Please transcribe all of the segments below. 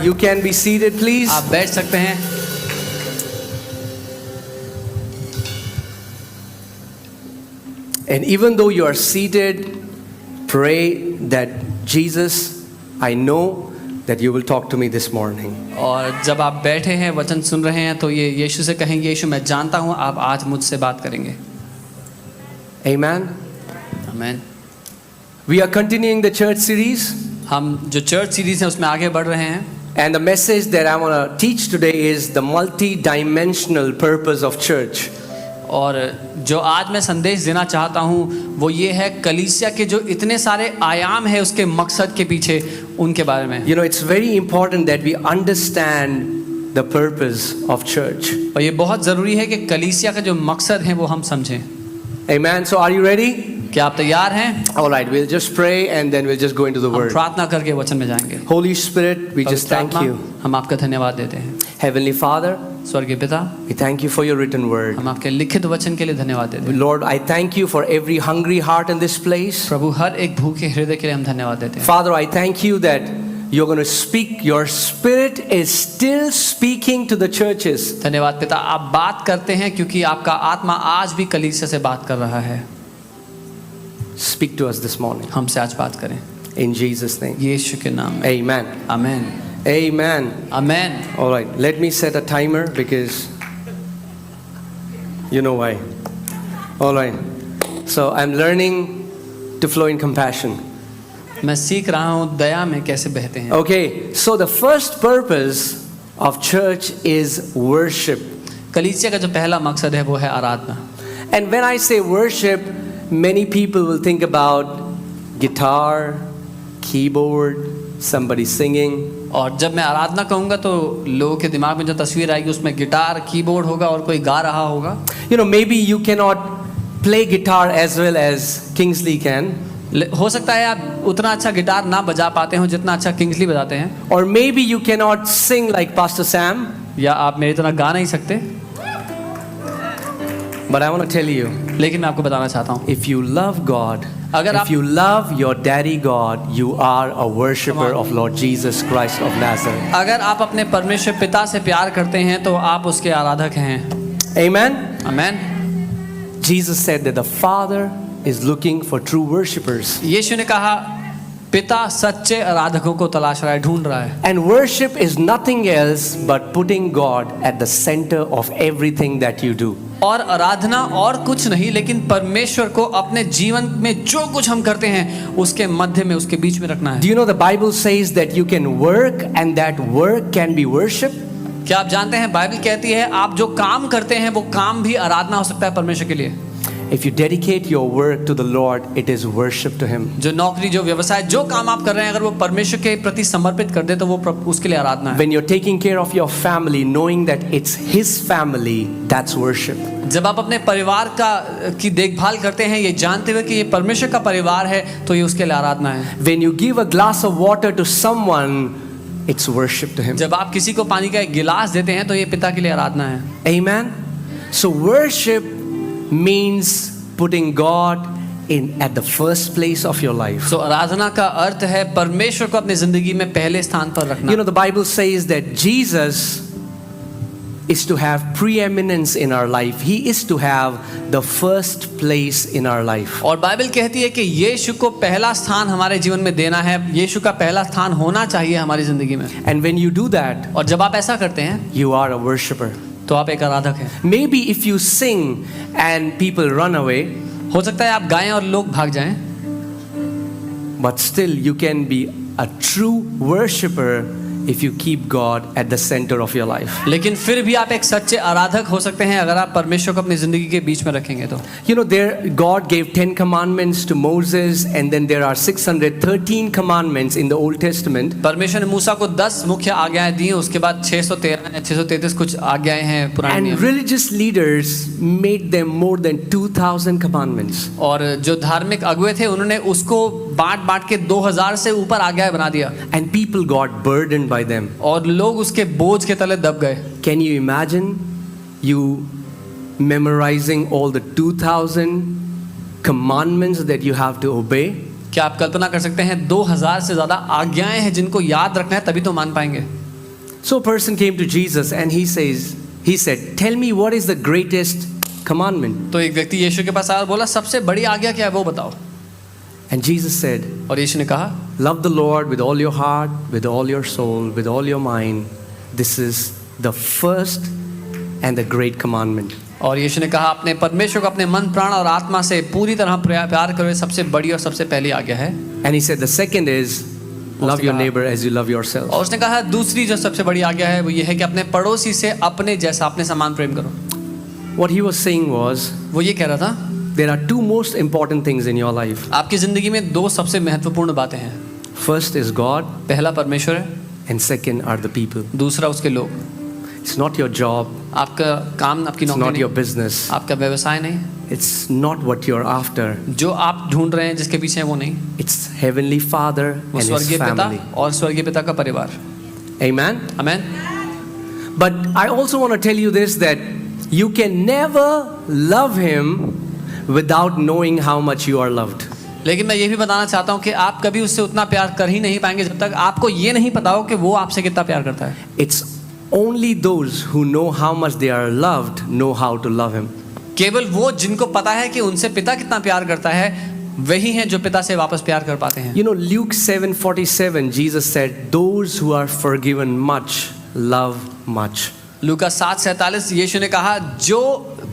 You can be seated, please. आप बैठ सकते हैं. And even though you are seated, pray that Jesus, I know that you will talk to me this morning. और जब आप बैठे हैं वचन सुन रहे हैं तो ये यीशु से कहेंगे, यीशु मैं जानता हूँ आप आज मुझसे बात करेंगे. Amen. आमीन. We are continuing the church series, हम जो चर्च सीरीज है उसमें आगे बढ़ रहे हैं. and the message that I want to teach today is the multi-dimensional purpose of church. और जो आज मैं संदेश देना चाहता हूँ वो ये है कलीसिया के जो इतने सारे आयाम है उसके मकसद के पीछे उनके बारे में. You know, it's very important that we understand the purpose of church. और ये बहुत ज़रूरी है कि कलीसिया का जो मकसद है वो हम समझें. Amen. So are you ready? क्या आप तैयार हैं? All right, we'll just pray and then we'll just go into the हम word. प्रार्थना करके वचन में जाएंगे. Holy Spirit, we just thank you. हम आपका धन्यवाद देते हैं. Heavenly Father, स्वर्गीय पिता, we thank you for your written word. हम आपके लिखित वचन के लिए धन्यवाद देते हैं. Lord, I thank you for every hungry heart in this place. प्रभु हर एक भूखे हृदय के लिए हम धन्यवाद देते हैं. Father, I thank you that you're going to speak. Your Spirit is still speaking to the churches. धन्यवाद पिता, आप बात करते हैं क्योंकि आपका आत्मा आज भी कलीसिया से बात कर रहा है. Speak to us this morning. हमसे आज बात करें In Jesus' name. यीशु के नाम में. Amen. आमीन. Amen. आमीन. All right, let me set a timer because you know why. All right. So I'm learning to flow in compassion. मैं सीख रहा हूँ दया में कैसे बहते हैं. Okay, so the first purpose of church is worship. कलीसिया का जो पहला मकसद है वो है आराधना. And when I say worship, many people will think about guitar, keyboard, somebody singing. और जब मैं आराधना कहूँगा तो लोगों के दिमाग में जो तस्वीर आएगी उसमें गिटार कीबोर्ड होगा और कोई गा रहा होगा. You know, maybe you cannot play guitar as well as Kingsley can. हो सकता है आप उतना अच्छा गिटार ना बजा पाते हो जितना अच्छा किंग्सली बजाते हैं. Or maybe you cannot sing like Pastor Sam. या आप मेरी तरह गा नहीं सकते. But I want to tell you, लेकिन मैं आपको बताना चाहता हूँ if you love God, अगर if आप you love your daddy God, you are a worshipper Come on. of Lord Jesus Christ of Nazareth. अगर आप अपने परमेश्वर पिता से प्यार करते हैं तो आप उसके आराधक हैं. Amen. आमीन. Jesus said that the Father is looking for true worshipers. यीशु ने कहा पिता सच्चे आराधकों को तलाश रहा है, ढूंढ रहा है. And worship is nothing else but putting God at the center of everything that you do. और आराधना और कुछ नहीं लेकिन परमेश्वर को अपने जीवन में जो कुछ हम करते हैं उसके मध्य में उसके बीच में रखना है. Do you know the Bible says that you can work and that work can be worship? क्या आप जानते हैं बाइबल कहती है आप जो काम करते हैं वो काम भी आराधना हो सकता है परमेश्वर के लिए. If you dedicate your work to the Lord, it is worship to Him. जो नौकरी जो व्यवसाय जो काम आप कर रहे हैं अगर वो परमेश्वर के प्रति समर्पित कर दे तो वो उसके लिए आराधना है. When you're taking care of your family, knowing that it's His family, that's worship. जब आप अपने परिवार की देखभाल करते हैं ये जानते हुए कि ये परमेश्वर का परिवार है तो ये उसके लिए आराधना है. When you give a glass of water to someone, it's worship to Him. जब आप किसी को पानी का एक गिलास देते हैं तो ये पिता के लिए आराधना है. Amen. So worship means putting God in at the first place of your life. So आराधना का अर्थ है परमेश्वर को अपनी जिंदगी में पहले स्थान पर रखना. You know, the Bible says that Jesus is to have preeminence in our life. He is to have the first place in our life. और बाइबल कहती है कि यीशु को पहला स्थान हमारे जीवन में देना है. यीशु का पहला स्थान होना चाहिए हमारी जिंदगी में. And when you do that, और जब आप ऐसा करते हैं you are a worshipper. तो आप एक आराधक हैं. Maybe if you sing and people run away, हो सकता है आप गाएं और लोग भाग जाएं, but still you can be a true worshipper if you keep God at the center of your life. लेकिन फिर भी आप एक सच्चे आराधक हो सकते हैं अगर आप परमेश्वर को अपनी जिंदगी के बीच में रखेंगे तो. You know, God gave 10 commandments to Moses, and then there are 613 commandments in the Old Testament. परमेश्वर ने मूसा को 10 मुख्य आज्ञाएं दी, उसके बाद 633 कुछ आज्ञाएं हैं पुराने And नियम. religious leaders made them more than 2,000 commandments. और जो धार्मिक अगुवे थे उन्होंने उसको बांट के 2000 से ऊपर आज्ञाएं बना दिया. And people got burdened by them. और लोग उसके बोझ के तले दब गए. Can you imagine you memorizing all the 2,000 commandments that you have to obey? क्या आप कल्पना कर सकते हैं 2000 से ज्यादा आज्ञाएं हैं जिनको याद रखना है तभी तो मान पाएंगे. So a person came to Jesus and he said, tell me what is the greatest commandment? तो एक व्यक्ति यीशु के पास आया और बोला सबसे बड़ी आज्ञा क्या है वो बताओ। And Jesus said, और यीशु ने कहा love the Lord with all your heart, with all your soul, with all your mind. This is the first and the great commandment. और यीशु ने कहा अपने परमेश्वर को अपने मन प्राण और आत्मा से पूरी तरह प्यार करो, ये सबसे बड़ी और सबसे पहली आज्ञा है। And he said the second is love your neighbor as you love yourself. और उसने कहा दूसरी जो सबसे बड़ी आज्ञा है वो ये है कि अपने पड़ोसी से अपने जैसा अपने समान प्रेम करो। What he was saying was, वो ये कह रहा था there are two most important things in your life. आपकी जिंदगी में दो सबसे महत्वपूर्ण बातें हैं। First is God पहला परमेश्वर है, and second are the people. दूसरा उसके लोग। It's not your job, आपका काम, आपकी it's नौकरी not your नहीं, business, आपका व्यवसाय नहीं, it's not what you're after. जो आप ढूंढ रहे हैं जिसके पीछे हैं वो नहीं, It's Heavenly Father वो and His स्वर्गीय पिता family. और स्वर्गीय पिता का परिवार। Amen? Amen. But I also want to tell you this, that you can never love Him without knowing how much you are loved. लेकिन मैं ये भी बताना चाहता हूँ कि आप कभी उससे उतना प्यार कर ही नहीं पाएंगे जब तक आपको ये नहीं पता हो कि वो आपसे कितना प्यार करता है। It's only those who know how much they are loved know how to love Him. केवल वो जिनको पता है कि उनसे पिता कितना प्यार करता है वही हैं जो पिता से वापस प्यार कर पाते हैं। You know, Luke 7:47, Jesus said, those who are forgiven much love much. लूका 7:47 यीशु ने कहा जो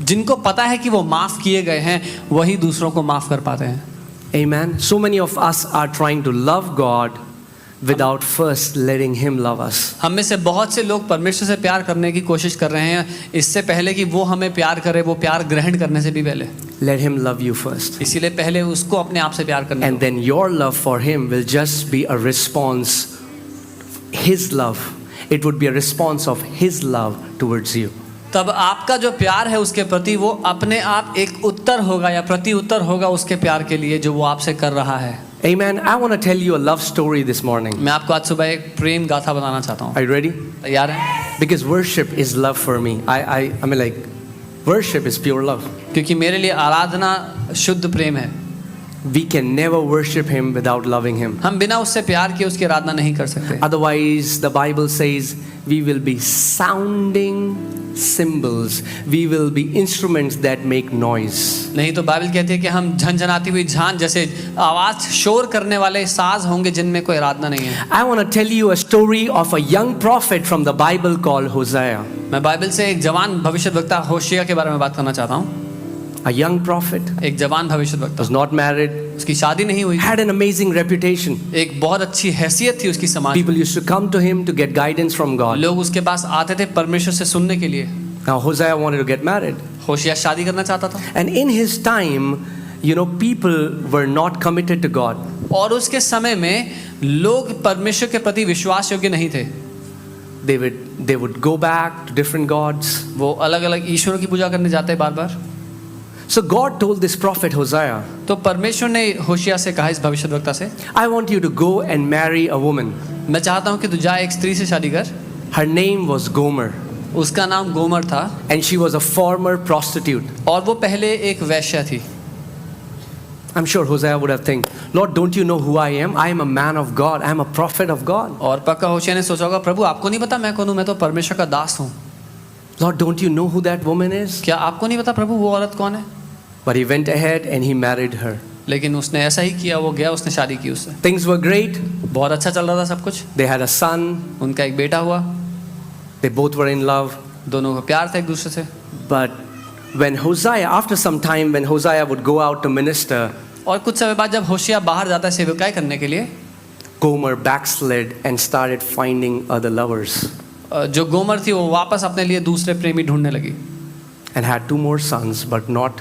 जिनको पता है कि वो माफ किए गए हैं वही दूसरों को माफ कर पाते हैं। Amen. So many of us are trying to love God without first letting Him love us. हम में से बहुत से लोग परमेश्वर से प्यार करने की कोशिश कर रहे हैं इससे पहले कि वो हमें प्यार करे, वो प्यार ग्रहण करने से भी पहले। Let Him love you first. इसीलिए पहले उसको अपने आप से प्यार करने And then your love for Him will just be a response, His love. It would be a response of His love towards you. तब आपका जो प्यार है उसके प्रति वो अपने आप एक उत्तर होगा या प्रति उत्तर होगा उसके प्यार के लिए जो वो आपसे कर रहा है। Amen. I want to tell you a love story this morning. मैं आपको आज सुबह एक प्रेम गाथा बताना चाहता हूँ। Are you ready? तैयार हैं? Because worship is love for me. I mean, like, worship is pure love. क्योंकि मेरे लिए आराधना शुद्ध प्रेम है। We can never worship Him without loving Him. हम बिना उससे प्यार किए उसकी आराधना नहीं कर सकते। Otherwise, the Bible says we will be sounding cymbals. We will be instruments that make noise. नहीं तो बाइबल कहती है कि हम झनझनाती हुई झांझ जैसे आवाज शोर करने वाले साज होंगे जिनमें कोई आराधना नहीं है। I want to tell you a story of a young prophet from the Bible called Hosea. मैं बाइबल से एक जवान भविष्यद्वक्ता होशिया के बारे में बात करना चाहता हूँ। A young prophet, एक जवान भविष्यद्वक्ता, was not married, उसकी शादी नहीं हुई, had an amazing reputation. एक बहुत अच्छी हैसियत थी उसकी समाज में। People used to come to him to get guidance from God. लोग उसके पास आते थे परमेश्वर से सुनने के लिए। Now Hosea wanted to get married. होशिया शादी करना चाहता था And in his time, you know, people were not committed to God. और उसके समय में लोग परमेश्वर के प्रति विश्वास योग्य नहीं थे। They would go back to different gods. वो अलग अलग ईश्वरों की पूजा करने जाते बार बार। So God told this prophet Hosea, तो परमेश्वर ने होशिया से कहा इस भविष्यद्वक्ता से, I want you to go and marry a woman. मैं चाहता हूँ कि तू जा एक स्त्री से शादी कर। Her name was Gomer, उसका नाम गोमर था and she was a former prostitute. और वो पहले एक वैश्या थी। I'm sure Hosea would have think, Lord, don't you know who I am? I am a man of God. I am a prophet of God. और पक्का होशिया ने सोचा होगा प्रभु आपको नहीं पता मैं कौन हूँ, मैं तो परमेश्वर का दास हूँ। Lord, don't you know who that woman is? क्या आपको नहीं पता प्रभु वो औरत कौन है? But he went ahead and he married her. लेकिन उसने ऐसा ही किया, वो गया उसने शादी की उससे। Things were great. बहुत अच्छा चल रहा था सब कुछ। They had a son. उनका एक बेटा हुआ, They both were in love. दोनों को प्यार था एक दूसरे से। But when Hosea, after some time, when Hosea would go out to minister, और कुछ समय बाद जब होशिया बाहर जाता है सेवकाई करने के लिए, Gomer backslid and started finding other lovers जो गोमर थी वो वापस अपने लिए दूसरे प्रेमी ढूंढने लगी and had 2 more sons, but not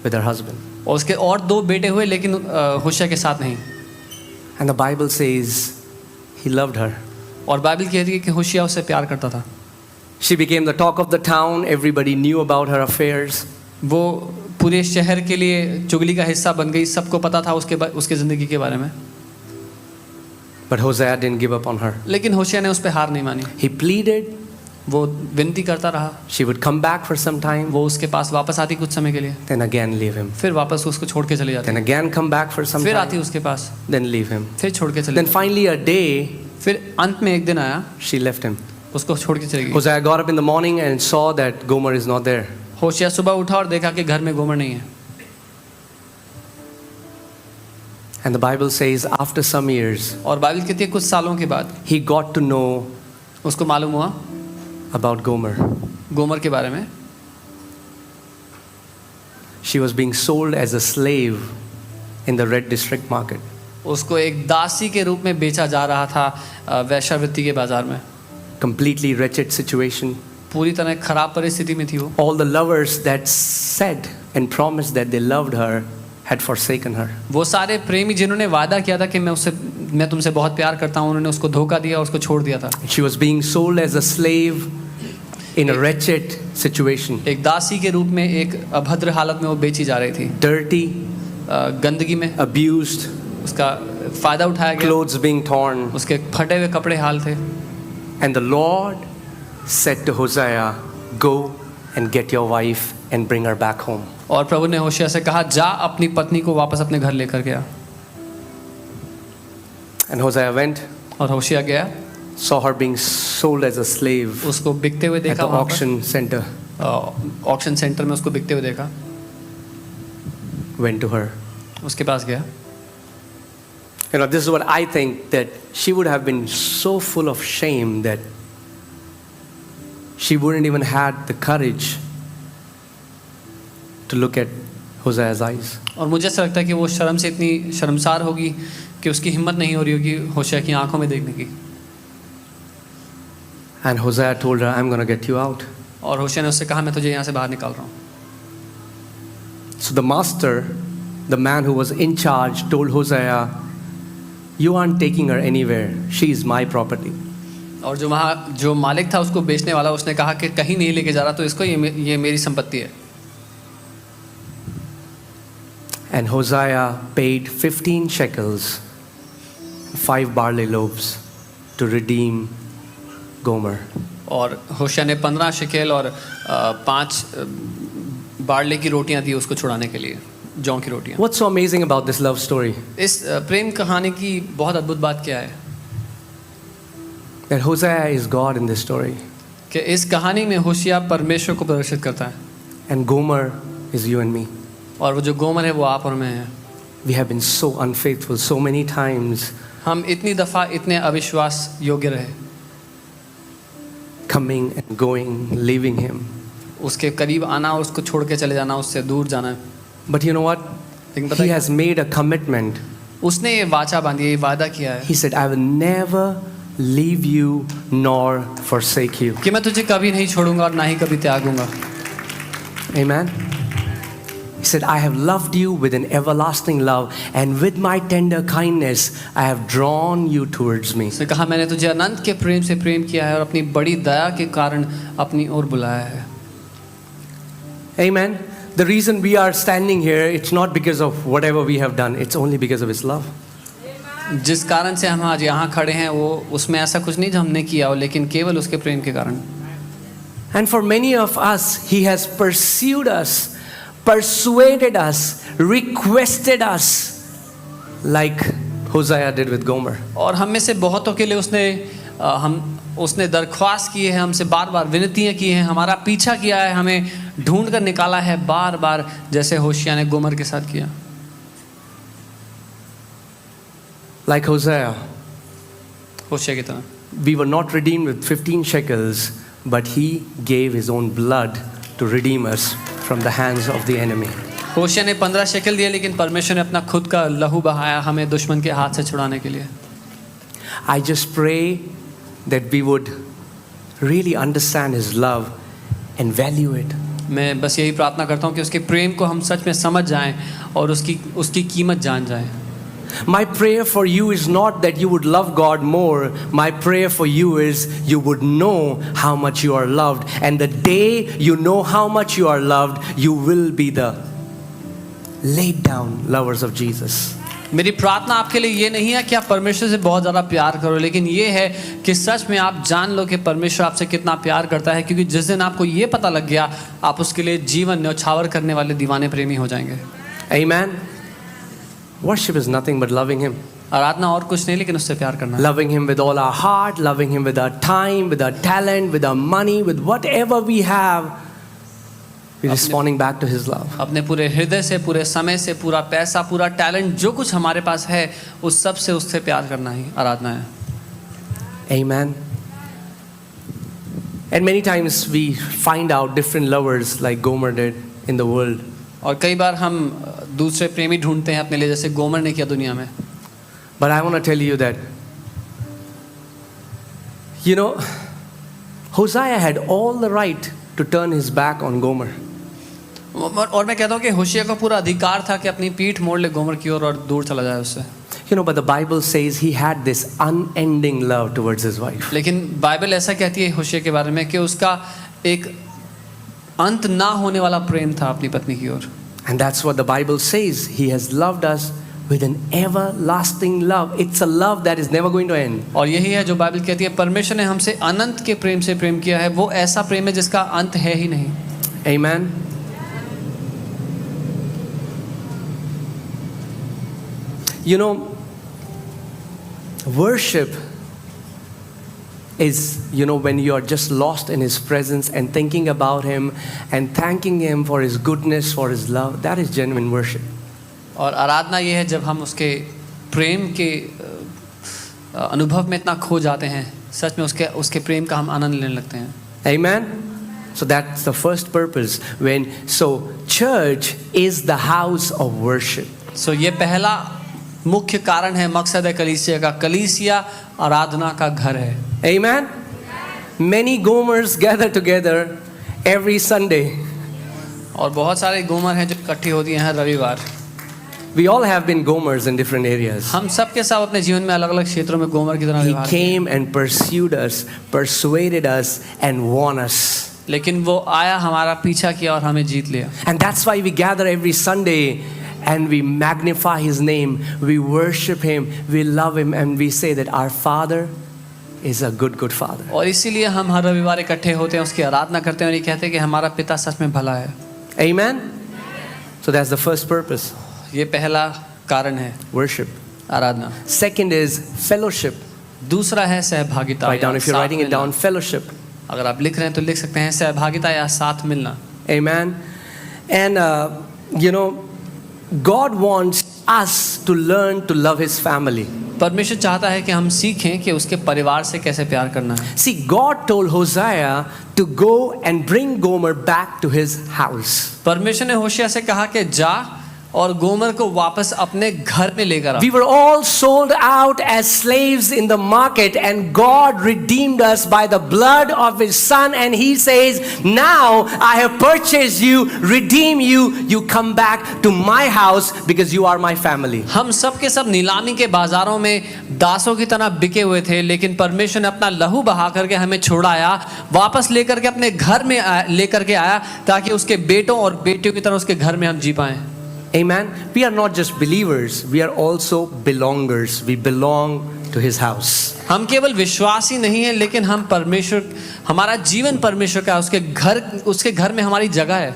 with her husband. और उसके और 2 बेटे हुए लेकिन होशिया के साथ नहीं। And the Bible says he loved her. और बाइबल कहती है कि होशिया उससे प्यार करता था। She became the talk of the town. Everybody knew about her affairs. वो पूरे शहर के लिए चुगली का हिस्सा बन गई, सबको पता था उसके ज़िंदगी के बारे में। But Hosea didn't give up on her. लेकिन होशिया ने उस पर हार नहीं मानी। He pleaded. वो विनती करता रहा, She would come back for some time, वो उसके पास वापस आती कुछ समय के लिए, then again leave him. फिर वापस उसको छोड़ के चली जाती, Then again come back for some फिर आती time, उसके पास, then leave him. फिर छोड़ के चली Then जाती। finally a day, फिर अंत में एक दिन आया, she left him. उसको छोड़ के चली गई। Hosea got up in the morning and saw that Gomer is not there. होशिया सुबह उठा और देखा कि घर में गोमर नहीं है। And the Bible says after some years, और बाइबल कहती है कुछ सालों के बाद he got to know उसको मालूम हुआ about Gomer. गोमर के बारे में। She was being sold as a slave in the Red District market. उसको एक दासी के रूप में बेचा जा रहा था वैश्यावृत्ति के बाजार में। Completely wretched situation. पूरी तरह खराब परिस्थिति में थी वो। All the lovers that said and promised that they loved her had forsaken her. वो सारे प्रेमी जिन्होंने वादा किया था कि मैं तुमसे बहुत प्यार करता हूँ, उन्होंने उसको धोखा दिया और उसको छोड़ दिया था। She was being sold as a slave in a wretched situation. एक दासी के रूप में एक अभद्र हालत में वो बेची जा रही थी। Dirty, गंदगी में, abused, उसका फायदा उठाया गया, clothes being torn. उसके फटे हुए कपड़े हाल थे। And the Lord said to Hosea, go and get your wife and bring her back home. और प्रभु ने होशिया से कहा, जा अपनी पत्नी को वापस अपने घर लेकर गया। And Hosea went, और होशिया गया, saw her being sold as a slave उसको बिकते हुए at देखा the वहाँ पर। auction center. ऑक्शन सेंटर में उसको बिकते हुए देखा, Went to her. उसके पास गया। You know, this is what I think, that she would have been so full of shame that she wouldn't even had the courage to look at Hosea's eyes. और मुझे ऐसा लगता है कि वो शर्म से इतनी शर्मसार होगी कि उसकी हिम्मत नहीं हो रही होगी होशिया की आंखों में देखने की। And Hosea told her, I'm going to get you out. और होशिया ने उससे कहा, मैं तुझे यहाँ से बाहर निकाल रहा हूँ। So the master, the man who was in charge, told Hosea, you aren't taking her anywhere. She is my property. और जो मालिक था उसको बेचने वाला, उसने कहा कि कहीं नहीं लेके जा रहा, तो इसको ये मेरी संपत्ति है। And Hosea paid 15 shekels, 5 barley loaves, to redeem Gomer. और होशिया ने 15 शिकेल और 5 बार्ले की रोटियां दी उसको छुड़ाने के लिए, जौ की रोटियां। What's so amazing about this love story? इस प्रेम कहानी की बहुत अद्भुत बात क्या है That Hosea is God in this story, कि इस कहानी में होशिया परमेश्वर को प्रदर्शित करता है, and Gomer is you and me. और वो जो गोमर है वो आप और मैं है। We have been so unfaithful so many times, हम इतनी दफ़ा इतने अविश्वास योग्य रहे, coming and going, leaving him. उसके करीब आना और उसको छोड़ के चले जाना, उससे दूर जाना। But you know what? लेकिन पता He है, has made a commitment. उसने ये वाचा बांधी, ये वादा किया है He said, I will never leave you nor forsake you. कि मैं तुझे कभी नहीं छोड़ूंगा और ना ही कभी त्यागूंगा। Amen. He said, I have loved you with an everlasting love, and with my tender kindness I have drawn you towards me. उसने कहा, मैंने तुझे अनंत के प्रेम से प्रेम किया है और अपनी बड़ी दया के कारण अपनी ओर बुलाया है। Amen. The reason we are standing here, it's not because of whatever we have done, it's only because of His love. जिस कारण से हम आज यहाँ खड़े हैं वो उसमें ऐसा कुछ नहीं जो हमने किया हो, लेकिन केवल उसके प्रेम के कारण। And for many of us, He has pursued us, persuaded us, requested us, like Hosea did with Gomer. और हम में से बहुतों के लिए उसने दरख्वास्त की है, हमसे बार बार विनतियाँ की हैं, हमारा पीछा किया है, हमें ढूंढ कर निकाला है बार बार, जैसे होशिया ने गोमर के साथ किया। Like Hosea, होशिया की तरह we were not redeemed with 15 shekels, but He gave His own blood to redeem us from the hands of the enemy. होशिया ने 15 शेकल दिए, लेकिन परमेश्वर ने अपना खुद का लहू बहाया हमें दुश्मन के हाथ से छुड़ाने के लिए। I just pray that we would really understand His love and value it. मैं बस यही प्रार्थना करता हूँ कि उसके प्रेम को हम सच में समझ जाएं और उसकी कीमत जान जाएं। My prayer for you is not that you would love God more. My prayer for you is you would know how much you are loved. And the day you know how much you are loved, you will be the laid down lovers of Jesus. मेरी प्रार्थना आपके लिए ये नहीं है कि आप परमेश्वर से बहुत ज़्यादा प्यार करो, लेकिन ये है कि सच में आप जान लो कि परमेश्वर आपसे कितना प्यार करता है, क्योंकि जिस दिन आपको ये पता लग गया, आप उसके लिए जीवन न्यौछावर करने वाले दीवाने प्रेमी हो जाएंगे। Amen. Worship is nothing but loving Him. आराधना और कुछ नहीं लेकिन उससे प्यार करना है। Loving Him with all our heart, loving Him with our time, with our talent, with our money, with whatever we have. We're responding back to His love. अपने पूरे हृदय से, पूरे समय से, पूरा पैसा, पूरा टैलेंट, जो कुछ हमारे पास है उस सब से उससे प्यार करना ही आराधना है। Amen. And many times we find out different lovers like Gomer did in the world. और कई बार हम दूसरे प्रेमी ढूंढते हैं अपने लिए, जैसे गोमर ने किया दुनिया में। But I want to tell you that, you know, Hosea had all the right to turn his back on Gomer. और मैं कहता हूँ कि होशिया का पूरा अधिकार था कि अपनी पीठ मोड़ ले गोमर की ओर और दूर चला जाए उससे। You know, but the Bible says he had this unending love towards his wife. लेकिन बाइबल ऐसा कहती है होशिया के बारे में कि उसका एक अंत ना होने वाला प्रेम था अपनी पत्नी की ओर। And that's what the Bible says. He has loved us with an everlasting love. It's a love that is never going to end. और यही है जो बाइबल कहती है, परमेश्वर ने हमसे अनंत के प्रेम से प्रेम किया है। वो ऐसा प्रेम है जिसका अंत है ही नहीं। Amen. You know, worship is, you know, when you are just lost in His presence and thinking about Him and thanking Him for His goodness, for His love. That is genuine worship. और आराधना ये है जब हम उसके प्रेम के अनुभव में इतना खो जाते हैं, सच में उसके प्रेम का हम आनंद लेने लगते हैं। Amen. So that's the first purpose. So church is the house of worship. So ये पहला मुख्य कारण है, मकसद है कलीसिया का। कलीसिया आराधना का घर है। Amen. Many Gomers gather together every Sunday. और बहुत सारे गोमर हैं जो इकट्ठी होती हैं हर रविवार। We all have been Gomers in different areas. हम सबके सब अपने जीवन में अलग-अलग क्षेत्रों में गोमर की तरह He व्यवहार किए। came and pursued us, persuaded us, and won us. लेकिन वो आया, हमारा पीछा किया और हमें जीत लिया। And that's why we gather every Sunday and we magnify His name, we worship Him, we love Him, and we say that our Father is a good, good Father. और इसीलिए हम हर रविवार इकट्ठे होते हैं, उसकी आराधना करते हैं और ये कहते हैं कि हमारा पिता सच में भला है। Amen. So that's the first purpose. ये पहला कारण है, Worship. Aradhana. Second is fellowship. दूसरा है सहभागिता। Write down if you're साथ writing it मिलना। down. Fellowship. अगर आप लिख रहे हैं तो लिख सकते हैं सहभागिता या साथ मिलना। Amen. And you know, God wants us to learn to love His family. परमेश्वर चाहता है कि हम सीखें कि उसके परिवार से कैसे प्यार करना है। See, God told Hosea to go and bring Gomer back to his house. परमेश्वर ने होशिया से कहा कि जा और गोमर को वापस अपने घर में लेकर आ। We were all sold out as slaves in the market, and God redeemed us by the blood of His Son. And He says, now I have purchased you, redeem you, you come back to my house because you are my family. हम सब के सब नीलामी के बाजारों में दासों की तरह बिके हुए थे, लेकिन परमेश्वर ने अपना लहू बहा करके हमें छुड़ाया, वापस लेकर के अपने घर में लेकर के आया, ताकि उसके बेटों और बेटियों की तरह उसके घर में हम जी पाएं। Amen. We are not just believers, we are also belongers. We belong to His house. हम केवल विश्वासी नहीं हैं, लेकिन हम परमेश्वर, हमारा जीवन परमेश्वर का, उसके घर में हमारी जगह है।